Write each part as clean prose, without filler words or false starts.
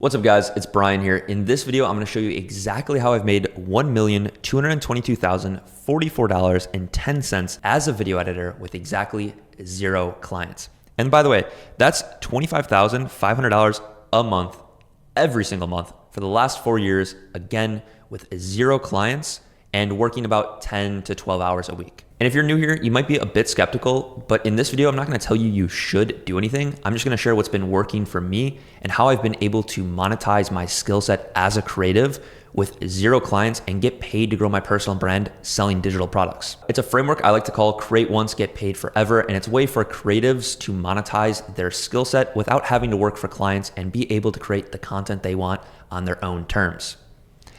What's up guys, it's Bryan here. In this video, I'm gonna show you exactly how I've made $1,222,044.10 as a video editor with exactly 0 clients. And by the way, that's $25,500 a month, every single month for the last 4 years, again, with 0 clients and working about 10 to 12 hours a week. And if you're new here, you might be a bit skeptical, but in this video, I'm not gonna tell you you should do anything. I'm just gonna share what's been working for me and how I've been able to monetize my skill set as a creative with 0 clients and get paid to grow my personal brand selling digital products. It's a framework I like to call create once, get paid forever. And it's a way for creatives to monetize their skill set without having to work for clients and be able to create the content they want on their own terms.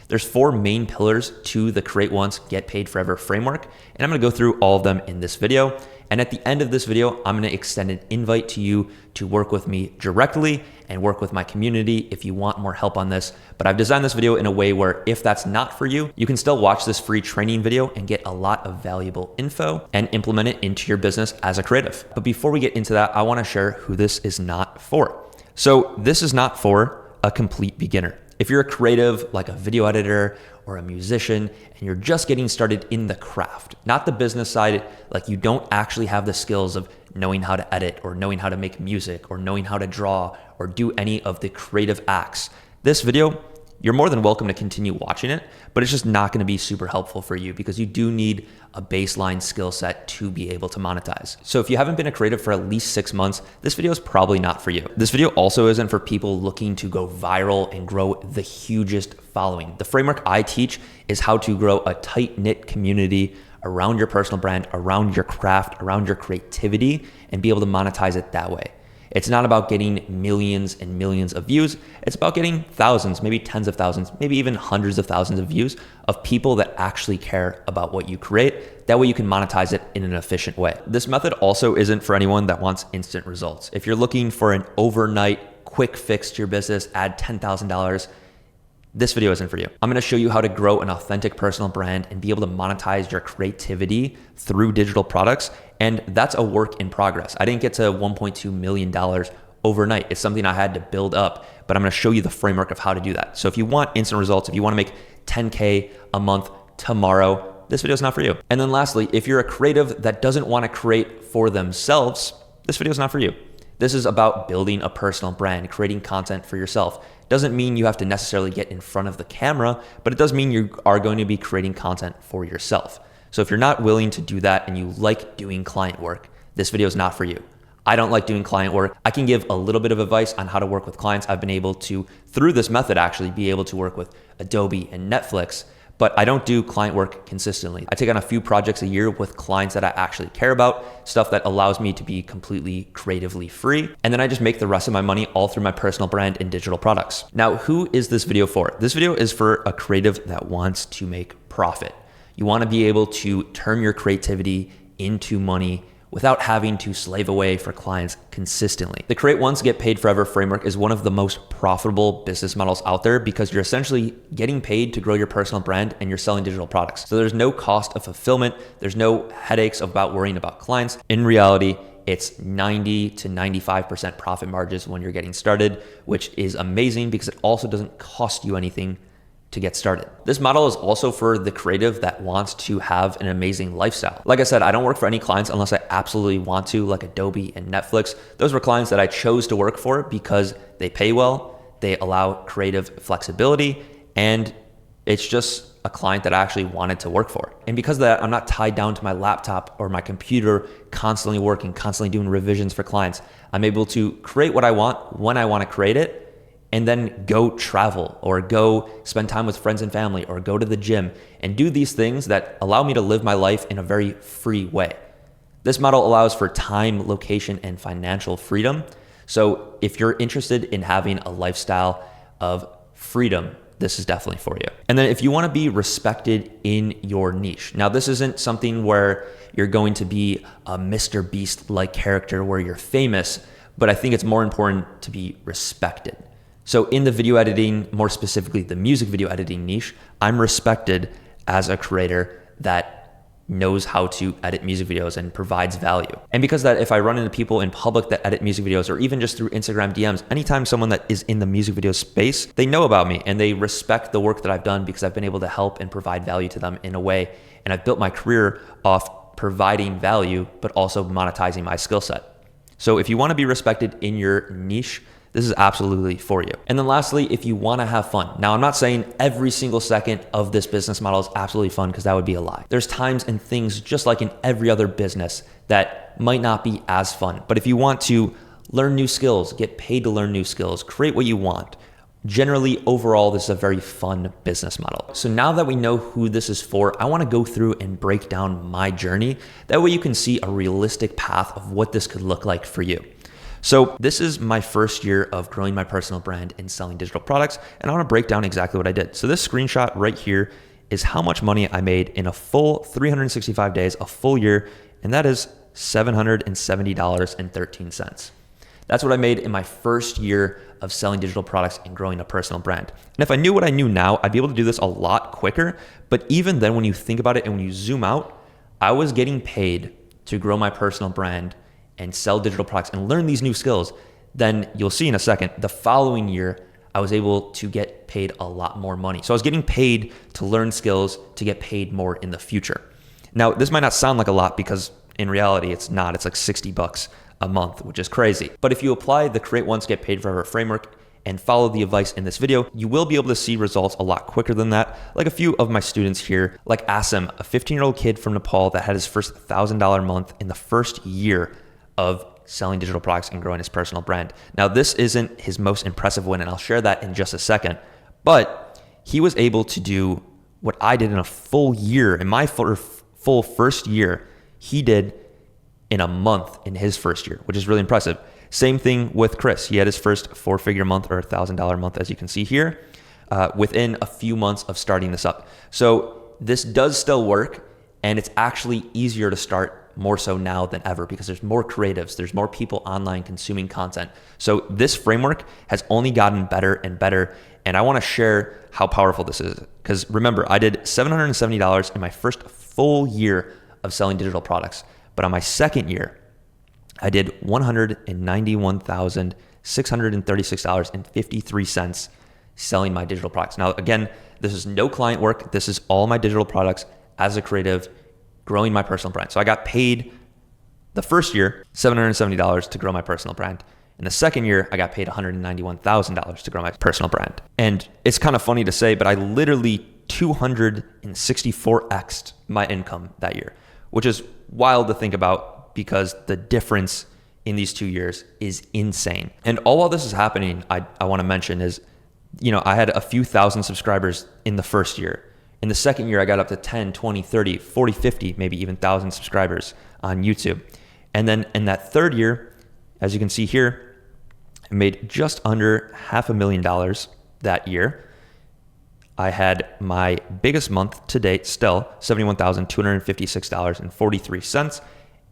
There's 4 main pillars to the create once, get paid forever framework, and I'm gonna go through all of them in this video. And at the end of this video, I'm gonna extend an invite to you to work with me directly and work with my community if you want more help on this. But I've designed this video in a way where if that's not for you, you can still watch this free training video and get a lot of valuable info and implement it into your business as a creative. But before we get into that, I wanna share who this is not for. So this is not for a complete beginner. If you're a creative, like a video editor or a musician, and you're just getting started in the craft, not the business side, like you don't actually have the skills of knowing how to edit or knowing how to make music or knowing how to draw or do any of the creative acts, this video, you're more than welcome to continue watching it, but it's just not gonna be super helpful for you because you do need a baseline skill set to be able to monetize. So if you haven't been a creative for at least 6 months, this video is probably not for you. This video also isn't for people looking to go viral and grow the hugest following. The framework I teach is how to grow a tight-knit community around your personal brand, around your craft, around your creativity, and be able to monetize it that way. It's not about getting millions and millions of views. It's about getting thousands, maybe tens of thousands, maybe even hundreds of thousands of views of people that actually care about what you create. That way you can monetize it in an efficient way. This method also isn't for anyone that wants instant results. If you're looking for an overnight quick fix to your business, add $10,000, this video isn't for you. I'm gonna show you how to grow an authentic personal brand and be able to monetize your creativity through digital products. And that's a work in progress. I didn't get to $1.2 million overnight. It's something I had to build up, but I'm gonna show you the framework of how to do that. So if you want instant results, if you wanna make 10K a month tomorrow, this video is not for you. And then lastly, if you're a creative that doesn't wanna create for themselves, this video is not for you. This is about building a personal brand, creating content for yourself. Doesn't mean you have to necessarily get in front of the camera, but it does mean you are going to be creating content for yourself. So if you're not willing to do that and you like doing client work, this video is not for you. I don't like doing client work. I can give a little bit of advice on how to work with clients. I've been able to, through this method actually, be able to work with Adobe and Netflix, but I don't do client work consistently. I take on a few projects a year with clients that I actually care about, stuff that allows me to be completely creatively free. And then I just make the rest of my money all through my personal brand and digital products. Now, who is this video for? This video is for a creative that wants to make profit. You wanna be able to turn your creativity into money without having to slave away for clients consistently. The create once, get paid forever framework is one of the most profitable business models out there because you're essentially getting paid to grow your personal brand and you're selling digital products. So there's no cost of fulfillment. There's no headaches about worrying about clients. In reality, it's 90 to 95% profit margins when you're getting started, which is amazing because it also doesn't cost you anything to get started. This model is also for the creative that wants to have an amazing lifestyle. Like I said, I don't work for any clients unless I absolutely want to, like Adobe and Netflix. Those were clients that I chose to work for because they pay well, they allow creative flexibility, and it's just a client that I actually wanted to work for. And because of that, I'm not tied down to my laptop or my computer, constantly working, constantly doing revisions for clients. I'm able to create what I want when I want to create it, and then go travel or go spend time with friends and family or go to the gym and do these things that allow me to live my life in a very free way. This model allows for time, location, and financial freedom. So if you're interested in having a lifestyle of freedom, this is definitely for you. And then if you wanna be respected in your niche. Now this isn't something where you're going to be a Mr. Beast-like character where you're famous, but I think it's more important to be respected. So in the video editing, more specifically the music video editing niche, I'm respected as a creator that knows how to edit music videos and provides value. And because that, if I run into people in public that edit music videos, or even just through Instagram DMs, anytime someone that is in the music video space, they know about me and they respect the work that I've done because I've been able to help and provide value to them in a way. And I've built my career off providing value, but also monetizing my skill set. So if you want to be respected in your niche, this is absolutely for you. And then lastly, if you want to have fun. Now, I'm not saying every single second of this business model is absolutely fun, because that would be a lie. There's times and things, just like in every other business, that might not be as fun. But if you want to learn new skills, get paid to learn new skills, create what you want, generally, overall, this is a very fun business model. So now that we know who this is for, I want to go through and break down my journey. That way you can see a realistic path of what this could look like for you. So this is my first year of growing my personal brand and selling digital products, and I want to break down exactly what I did. So this screenshot right here is how much money I made in a full 365 days, a full year, and that is $770.13. That's what I made in my first year of selling digital products and growing a personal brand. And if I knew what I knew now, I'd be able to do this a lot quicker. But even then, when you think about it and when you zoom out, I was getting paid to grow my personal brand and sell digital products and learn these new skills. Then you'll see in a second, the following year, I was able to get paid a lot more money. So I was getting paid to learn skills to get paid more in the future. Now, this might not sound like a lot, because in reality, it's not. It's like $60 a month, which is crazy. But if you apply the create once, get paid forever framework and follow the advice in this video, you will be able to see results a lot quicker than that. Like a few of my students here, like Asim, a 15-year-old kid from Nepal that had his first $1,000 month in the first year of selling digital products and growing his personal brand. Now, this isn't his most impressive win, and I'll share that in just a second, but he was able to do what I did in a full year. In my full first year, he did in a month in his first year, which is really impressive. Same thing with Chris. He had his first 4-figure month, or $1,000 month, as you can see here, within a few months of starting this up. So this does still work, and it's actually easier to start more so now than ever, because there's more creatives, there's more people online consuming content. So this framework has only gotten better and better. And I want to share how powerful this is, because remember, I did $770 in my first full year of selling digital products. But on my second year, I did $191,636.53 selling my digital products. Now, again, this is no client work. This is all my digital products as a creative, growing my personal brand. So I got paid the first year $770 to grow my personal brand. In the second year, I got paid $191,000 to grow my personal brand. And it's kind of funny to say, but I literally 264x'd my income that year, which is wild to think about, because the difference in these 2 years is insane. And all while this is happening, I want to mention is, I had a few thousand subscribers in the first year. In the second year, I got up to 10, 20, 30, 40, 50, maybe even 1,000 subscribers on YouTube. And then in that third year, as you can see here, I made just under $500,000 that year. I had my biggest month to date still, $71,256.43.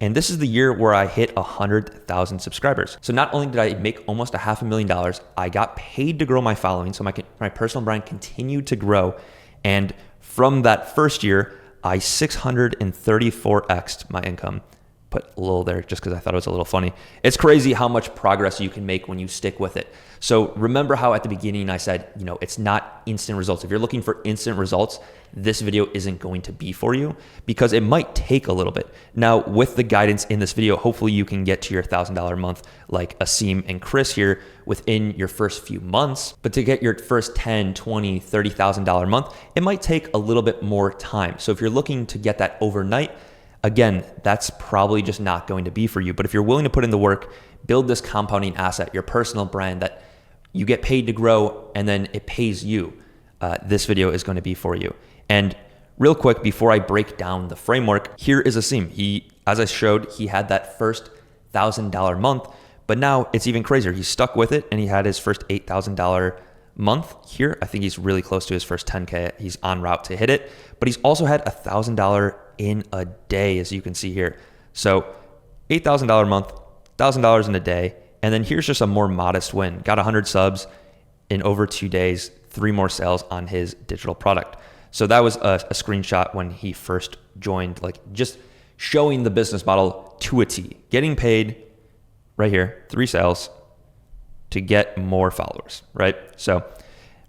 And this is the year where I hit 100,000 subscribers. So not only did I make almost $500,000, I got paid to grow my following. So my personal brand continued to grow. And from that first year, I 634x'd my income. Put a little there just because I thought it was a little funny. It's crazy how much progress you can make when you stick with it. So remember how at the beginning I said, it's not instant results. If you're looking for instant results, this video isn't going to be for you, because it might take a little bit. Now, with the guidance in this video, hopefully you can get to your $1,000 month like Asim and Chris here within your first few months. But to get your first $10,000, $20,000, $30,000 month, it might take a little bit more time. So if you're looking to get that overnight, again, that's probably just not going to be for you. But if you're willing to put in the work, build this compounding asset, your personal brand that you get paid to grow and then it pays you, this video is going to be for you. And real quick, before I break down the framework, here is Asim. As I showed, he had that first $1,000 month, but now it's even crazier. He's stuck with it, and he had his first $8,000 month here. I think he's really close to his first 10K. He's en route to hit it, but he's also had $1,000 in a day, as you can see here. So $8,000 a month, $1,000 in a day. And then here's just a more modest win. Got 100 subs in over 2 days, 3 more sales on his digital product. So that was a screenshot when he first joined, like just showing the business model to a T, getting paid right here, 3 sales to get more followers, right? So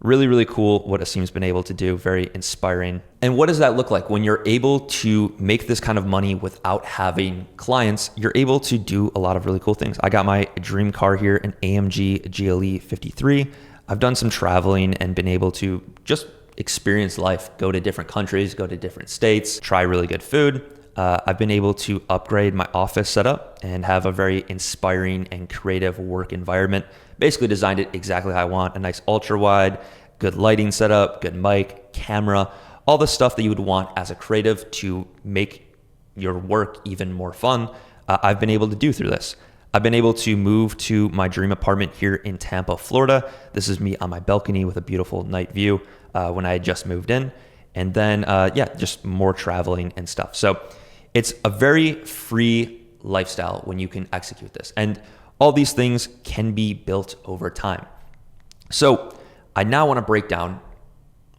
really, really cool what Asim's been able to do, very inspiring. And what does that look like? When you're able to make this kind of money without having clients, you're able to do a lot of really cool things. I got my dream car here, an AMG GLE 53. I've done some traveling and been able to just experience life, go to different countries, go to different states, try really good food. I've been able to upgrade my office setup and have a very inspiring and creative work environment. Basically designed it exactly how I want, a nice ultra wide, good lighting setup, good mic, camera, all the stuff that you would want as a creative to make your work even more fun. I've been able to do through this. I've been able to move to my dream apartment here in Tampa, Florida. This is me on my balcony with a beautiful night view when I had just moved in. And then, just more traveling and stuff. So it's a very free lifestyle when you can execute this. And all these things can be built over time. So I now want to break down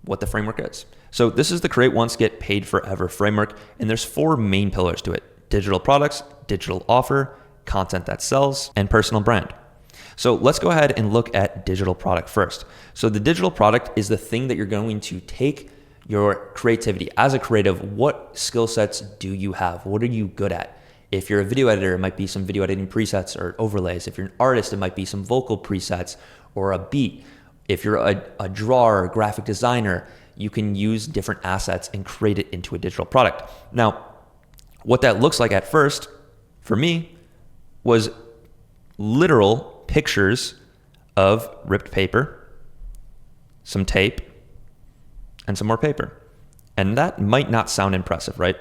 what the framework is. So this is the Create Once, Get Paid Forever framework. And there's 4 main pillars to it: digital products, digital offer, content that sells, and personal brand. So let's go ahead and look at digital product first. So the digital product is the thing that you're going to take your creativity. As a creative, what skill sets do you have? What are you good at? If you're a video editor, it might be some video editing presets or overlays. If you're an artist, it might be some vocal presets or a beat. If you're a drawer or graphic designer, you can use different assets and create it into a digital product. Now, what that looks like at first, for me, was literal pictures of ripped paper, some tape, and some more paper. And that might not sound impressive, right?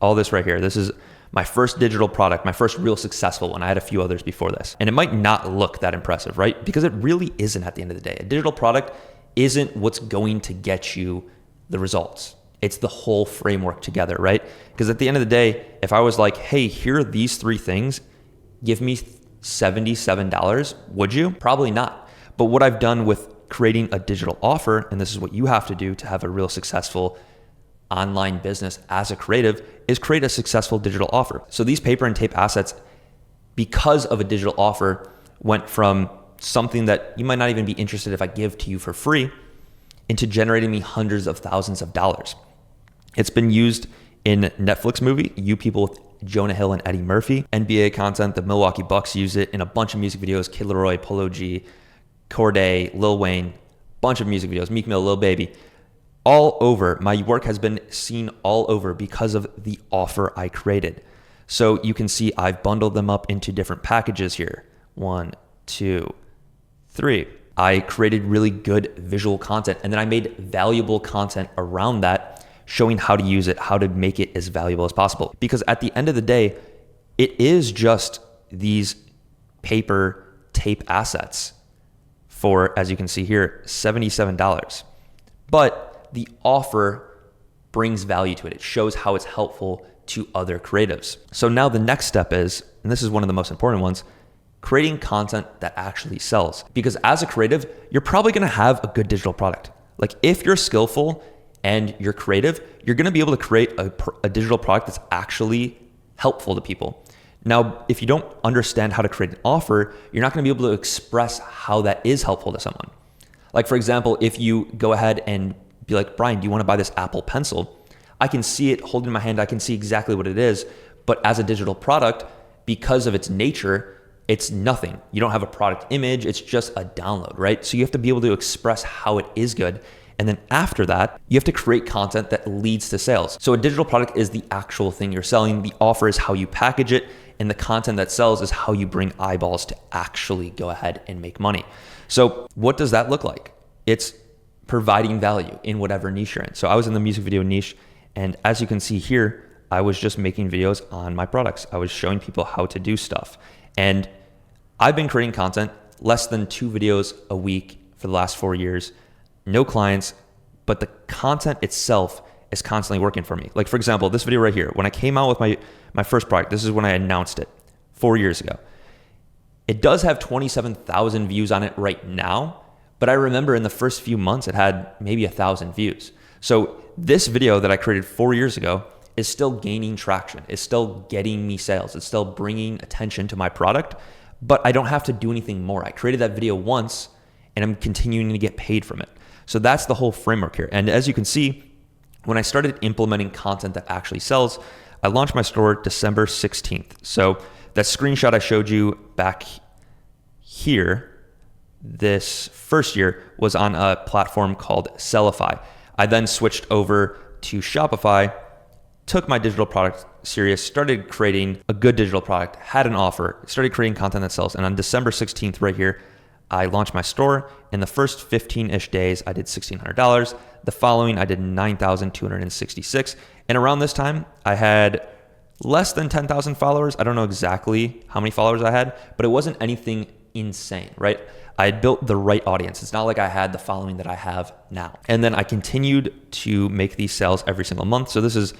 All this right here, this is my first digital product, my first real successful one. I had a few others before this. And it might not look that impressive, right? Because it really isn't at the end of the day. A digital product isn't what's going to get you the results. It's the whole framework together, right? Because at the end of the day, if I was like, hey, here are these 3 things, give me $77, would you? Probably not. But what I've done with creating a digital offer, and this is what you have to do to have a real successful online business as a creative, is create a successful digital offer. So these paper and tape assets, because of a digital offer, went from something that you might not even be interested if I give to you for free into generating me hundreds of thousands of dollars. It's been used in Netflix movie, You People with Jonah Hill and Eddie Murphy, NBA content, the Milwaukee Bucks use it in a bunch of music videos, Kid Laroi, Polo G, Corday, Lil Wayne, bunch of music videos, Meek Mill, Lil Baby, all over. My work has been seen all over because of the offer I created. So you can see I've bundled them up into different packages here. 1, 2, 3. I created really good visual content, and then I made valuable content around that, showing how to use it, how to make it as valuable as possible. Because at the end of the day, it is just these paper tape assets for, as you can see here, $77. But the offer brings value to it. It shows how it's helpful to other creatives. So now the next step is, and this is one of the most important ones, creating content that actually sells. Because as a creative, you're probably gonna have a good digital product. Like if you're skillful and you're creative, you're gonna be able to create a digital product that's actually helpful to people. Now, if you don't understand how to create an offer, you're not gonna be able to express how that is helpful to someone. Like for example, if you go ahead and be like, Bryan, do you wanna buy this Apple Pencil? I can see it holding in my hand, I can see exactly what it is, but as a digital product, because of its nature, it's nothing. You don't have a product image, it's just a download, right? So you have to be able to express how it is good. And then after that, you have to create content that leads to sales. So a digital product is the actual thing you're selling. The offer is how you package it. And the content that sells is how you bring eyeballs to actually go ahead and make money. So what does that look like? It's providing value in whatever niche you're in. So I was in the music video niche. And as you can see here, I was just making videos on my products. I was showing people how to do stuff. And I've been creating content, less than 2 videos a week for the last 4 years, no clients, but the content itself is constantly working for me. Like for example, this video right here, when I came out with my first product, this is when I announced it 4 years ago. It does have 27,000 views on it right now, but I remember in the first few months, it had maybe 1,000 views. So this video that I created 4 years ago is still gaining traction. It's still getting me sales. It's still bringing attention to my product, but I don't have to do anything more. I created that video once and I'm continuing to get paid from it. So that's the whole framework here. And as you can see, when I started implementing content that actually sells, I launched my store December 16th. So that screenshot I showed you back here, this first year, was on a platform called Sellify. I then switched over to Shopify, took my digital product serious, started creating a good digital product, had an offer, started creating content that sells. And on December 16th right here, I launched my store. In the first 15-ish days, I did $1,600. The following, I did $9,266. And around this time, I had less than 10,000 followers. I don't know exactly how many followers I had, but it wasn't anything insane, right? I had built the right audience. It's not like I had the following that I have now. And then I continued to make these sales every single month. So this is,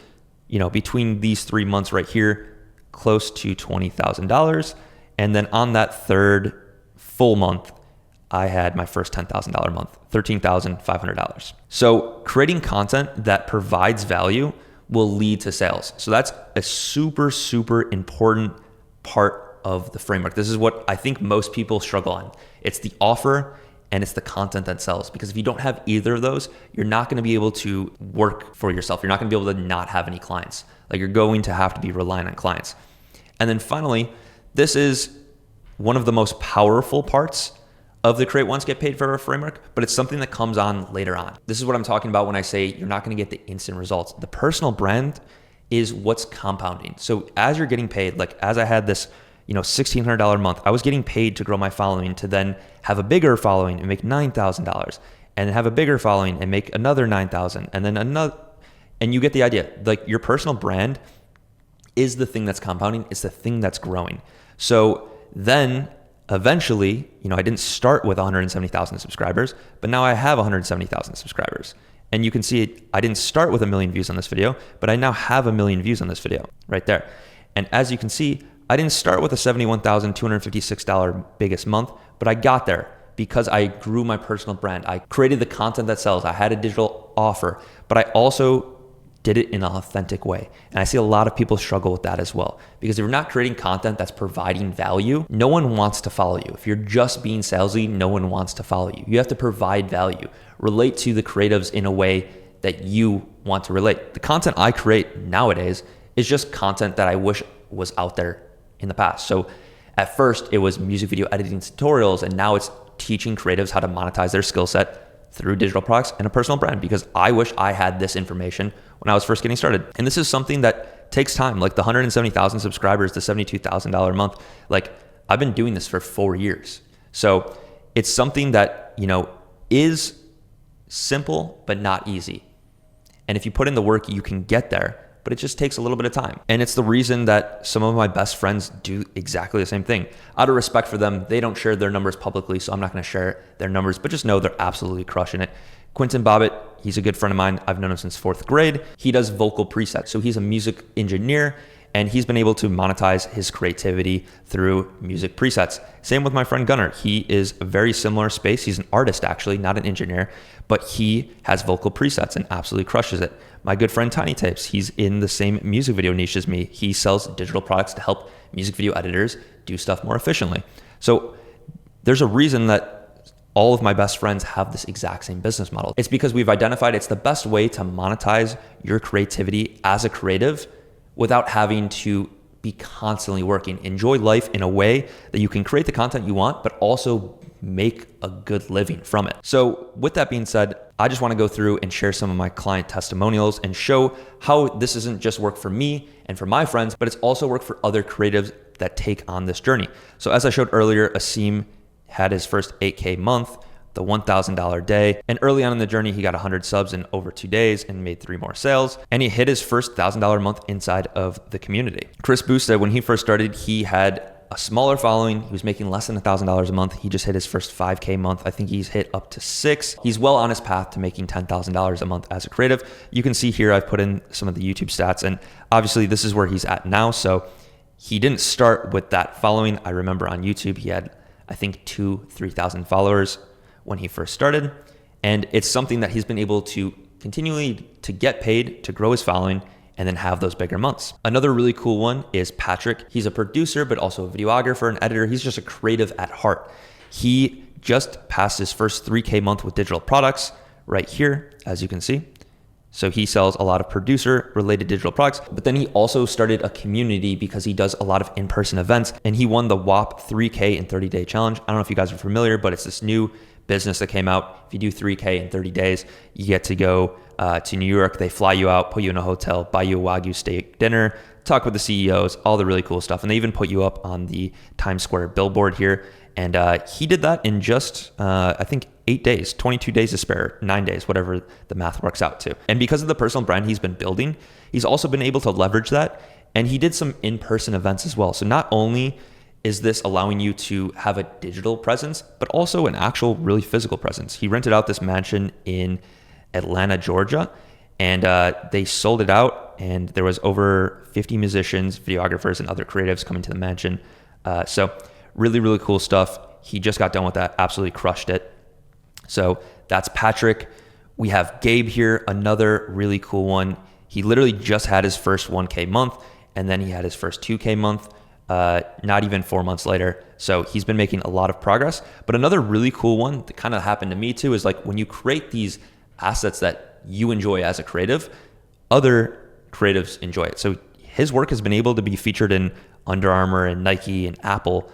between these 3 months right here, close to $20,000. And then on that third full month, I had my first $10,000 month, $13,500. So creating content that provides value will lead to sales. So that's a super, super important part of the framework. This is what I think most people struggle on. It's the offer and it's the content that sells. Because if you don't have either of those, you're not going to be able to work for yourself. You're not going to be able to not have any clients. Like, you're going to have to be relying on clients. And then finally, this is one of the most powerful parts of the Create Once, Get Paid Forever framework, but it's something that comes on later on. This is what I'm talking about when I say you're not going to get the instant results. The personal brand is what's compounding. So as you're getting paid, like as I had this, $1,600 a month, I was getting paid to grow my following, to then have a bigger following and make $9,000, and have a bigger following and make another $9,000, and then another, and you get the idea. Like, your personal brand is the thing that's compounding. It's the thing that's growing. So then eventually, I didn't start with 170,000 subscribers, but now I have 170,000 subscribers. And you can see I didn't start with 1 million views on this video, but I now have 1 million views on this video right there. And as you can see, I didn't start with a $71,256 biggest month, but I got there because I grew my personal brand. I created the content that sells. I had a digital offer, but I also did it in an authentic way. And I see a lot of people struggle with that as well. Because if you're not creating content that's providing value, no one wants to follow you. If you're just being salesy, no one wants to follow you. You have to provide value, relate to the creatives in a way that you want to relate. The content I create nowadays is just content that I wish was out there in the past. So at first it was music video editing tutorials, and now it's teaching creatives how to monetize their skill set through digital products and a personal brand, because I wish I had this information when I was first getting started. And this is something that takes time. Like the 170,000 subscribers, the $72,000 a month, like I've been doing this for 4 years. So it's something that, is simple, but not easy. And if you put in the work, you can get there, but it just takes a little bit of time. And it's the reason that some of my best friends do exactly the same thing. Out of respect for them, they don't share their numbers publicly, so I'm not gonna share their numbers, but just know they're absolutely crushing it. Quentin Bobbitt, he's a good friend of mine. I've known him since 4th grade. He does vocal presets. So he's a music engineer, and he's been able to monetize his creativity through music presets. Same with my friend Gunnar. He is a very similar space. He's an artist, actually, not an engineer, but he has vocal presets and absolutely crushes it. My good friend Tiny Tapes, he's in the same music video niche as me. He sells digital products to help music video editors do stuff more efficiently. So there's a reason that all of my best friends have this exact same business model. It's because we've identified it's the best way to monetize your creativity as a creative without having to be constantly working. Enjoy life in a way that you can create the content you want, but also make a good living from it. So with that being said, I just want to go through and share some of my client testimonials and show how this isn't just work for me and for my friends, but it's also work for other creatives that take on this journey. So as I showed earlier, Asim had his first 8K month, the $1,000 day. And early on in the journey, he got 100 subs in over 2 days and made 3 more sales. And he hit his first $1,000 month inside of the community. Chris Booth said when he first started, he had a smaller following. He was making less than $1,000 a month. He just hit his first 5K month. I think he's hit up to 6. He's well on his path to making $10,000 a month as a creative. You can see here, I've put in some of the YouTube stats, and obviously this is where he's at now. So he didn't start with that following. I remember on YouTube, he had, I think 3,000 followers when he first started. And it's something that he's been able to continually to get paid, to grow his following, and then have those bigger months. Another really cool one is Patrick. He's a producer, but also a videographer and editor. He's just a creative at heart. He just passed his first 3K month with digital products right here, as you can see. So he sells a lot of producer related digital products, but then he also started a community because he does a lot of in-person events, and he won the WAP 3K in 30-day challenge. I don't know if you guys are familiar, but it's this new business that came out. If you do 3K in 30 days, you get to go to New York. They fly you out, put you in a hotel, buy you a Wagyu steak dinner, talk with the CEOs, all the really cool stuff. And they even put you up on the Times Square billboard here. And he did that in just, I think, 8 days, 22 days to spare, 9 days, whatever the math works out to. And because of the personal brand he's been building, he's also been able to leverage that. And he did some in-person events as well. So not only is this allowing you to have a digital presence, but also an actual really physical presence. He rented out this mansion in Atlanta, Georgia, and they sold it out. And there was over 50 musicians, videographers, and other creatives coming to the mansion. So really, really cool stuff. He just got done with that, absolutely crushed it. So that's Patrick. We have Gabe here, another really cool one. He literally just had his first 1K month, and then he had his first 2K month, not even 4 months later. So he's been making a lot of progress. But another really cool one that kind of happened to me too is like when you create these assets that you enjoy as a creative, other creatives enjoy it. So his work has been able to be featured in Under Armour and Nike and Apple,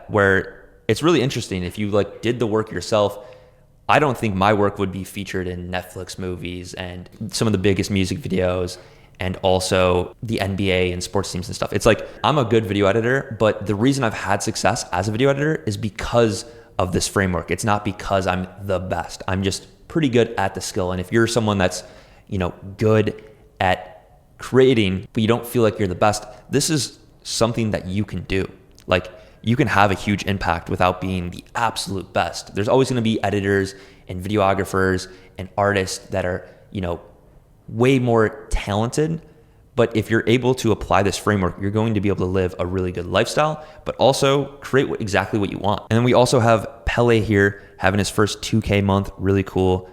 where it's really interesting. If you like did the work yourself, I don't think my work would be featured in Netflix movies and some of the biggest music videos and also the NBA and sports teams and stuff. It's like, I'm a good video editor, but the reason I've had success as a video editor is because of this framework. It's not because I'm the best. I'm just pretty good at the skill. And if you're someone that's, good at creating, but you don't feel like you're the best, this is something that you can do. Like, you can have a huge impact without being the absolute best. There's always going to be editors and videographers and artists that are, way more talented. But if you're able to apply this framework, you're going to be able to live a really good lifestyle, but also create exactly what you want. And then we also have Pele here having his first 2K month, really cool.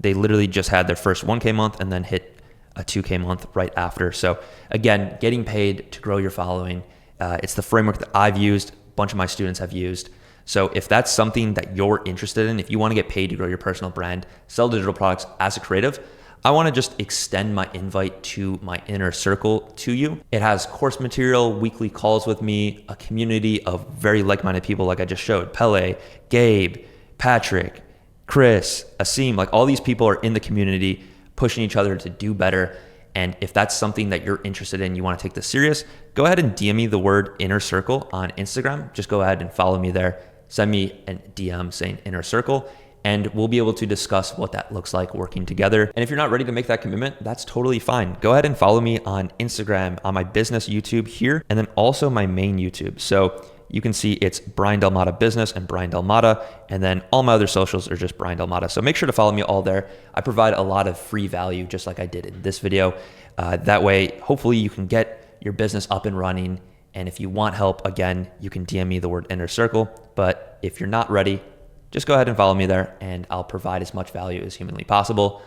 They literally just had their first 1K month and then hit a 2K month right after. So again, getting paid to grow your following. It's the framework that I've used, a bunch of my students have used. So if that's something that you're interested in, if you want to get paid to grow your personal brand, sell digital products as a creative, I want to just extend my invite to my inner circle to you. It has course material, weekly calls with me, a community of very like-minded people like I just showed. Pele, Gabe, Patrick, Chris, Asim, like all these people are in the community pushing each other to do better. And if that's something that you're interested in, you want to take this serious, go ahead and DM me the word inner circle on Instagram. Just go ahead and follow me there. Send me a DM saying inner circle, and we'll be able to discuss what that looks like working together. And if you're not ready to make that commitment, that's totally fine. Go ahead and follow me on Instagram, on my business YouTube here, and then also my main YouTube. So you can see it's Bryan Delimata Business and Bryan Delimata, and then all my other socials are just Bryan Delimata. So make sure to follow me all there. I provide a lot of free value, just like I did in this video. That way, hopefully you can get your business up and running. And if you want help, again, you can DM me the word inner circle. But if you're not ready, just go ahead and follow me there, and I'll provide as much value as humanly possible.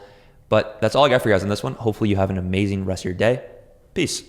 But that's all I got for you guys on this one. Hopefully you have an amazing rest of your day. Peace.